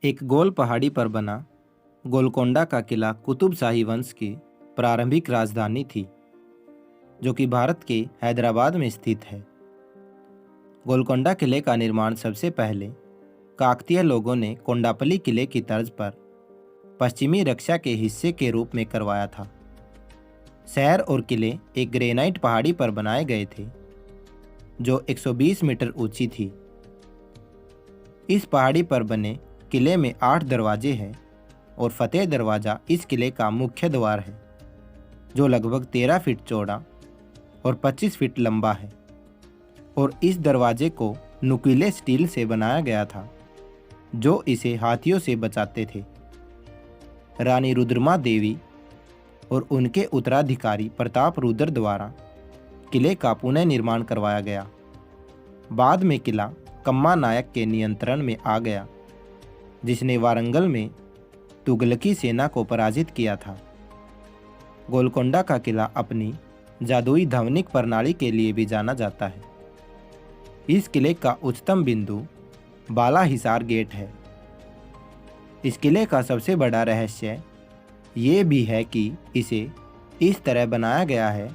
एक गोल पहाड़ी पर बना गोलकोंडा का किला कुतुब शाही वंश की प्रारंभिक राजधानी थी, जो कि भारत के हैदराबाद में स्थित है। गोलकोंडा किले का निर्माण सबसे पहले काकतीय लोगों ने कोंडापल्ली किले की तर्ज पर पश्चिमी रक्षा के हिस्से के रूप में करवाया था। शहर और किले एक ग्रेनाइट पहाड़ी पर बनाए गए थे, जो 120 मीटर ऊंची थी। इस पहाड़ी पर बने किले में 8 दरवाजे हैं और फतेह दरवाज़ा इस किले का मुख्य द्वार है, जो लगभग 13 फीट चौड़ा और 25 फीट लंबा है। और इस दरवाजे को नुकीले स्टील से बनाया गया था, जो इसे हाथियों से बचाते थे। रानी रुद्रमा देवी और उनके उत्तराधिकारी प्रताप रुद्र द्वारा किले का पुनः निर्माण करवाया गया। बाद में किला कम्मा नायक के नियंत्रण में आ गया, जिसने वारंगल में तुगलकी सेना को पराजित किया था। गोलकोंडा का किला अपनी जादुई ध्वनिक प्रणाली के लिए भी जाना जाता है। इस किले का उच्चतम बिंदु बाला हिसार गेट है। इस किले का सबसे बड़ा रहस्य ये भी है कि इसे इस तरह बनाया गया है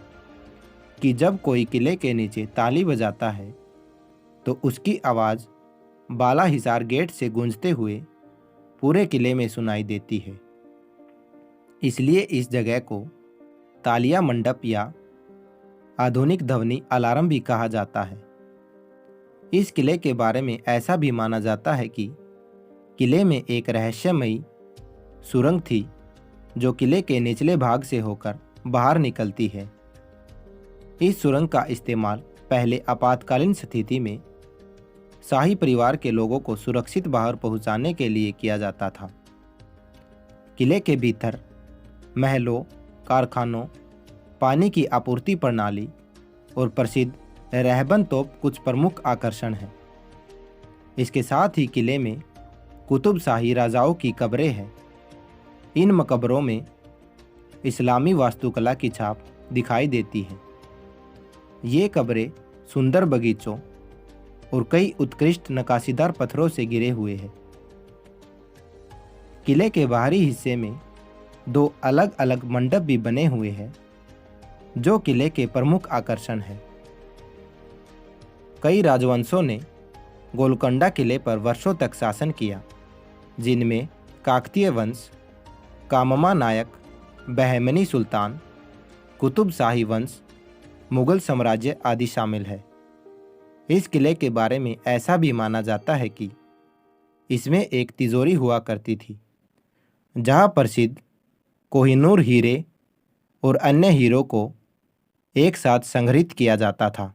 कि जब कोई किले के नीचे ताली बजाता है तो उसकी आवाज़ बाला हिसार गेट से गूंजते हुए पूरे किले में सुनाई देती है। इसलिए इस जगह को तालिया मंडप या आधुनिक ध्वनि अलार्म भी कहा जाता है। इस किले के बारे में ऐसा भी माना जाता है कि किले में एक रहस्यमयी सुरंग थी, जो किले के निचले भाग से होकर बाहर निकलती है। इस सुरंग का इस्तेमाल पहले आपातकालीन स्थिति में शाही परिवार के लोगों को सुरक्षित बाहर पहुंचाने के लिए किया जाता था। किले के भीतर महलों, कारखानों, पानी की आपूर्ति प्रणाली और प्रसिद्ध रहबन तोप कुछ प्रमुख आकर्षण हैं। इसके साथ ही किले में कुतुब शाही राजाओं की कब्रें हैं। इन मकबरों में इस्लामी वास्तुकला की छाप दिखाई देती है। ये कब्रें सुंदर बगीचों और कई उत्कृष्ट नक्काशीदार पत्थरों से घिरे हुए हैं। किले के बाहरी हिस्से में 2 अलग अलग मंडप भी बने हुए हैं, जो किले के प्रमुख आकर्षण हैं। कई राजवंशों ने गोलकोंडा किले पर वर्षों तक शासन किया, जिनमें काकतीय वंश, काममा नायक, बहमनी सुल्तान, कुतुब शाही वंश, मुगल साम्राज्य आदि शामिल है। इस किले के बारे में ऐसा भी माना जाता है कि इसमें एक तिजोरी हुआ करती थी, जहां प्रसिद्ध कोहिनूर हीरे और अन्य हीरों को एक साथ संग्रहित किया जाता था।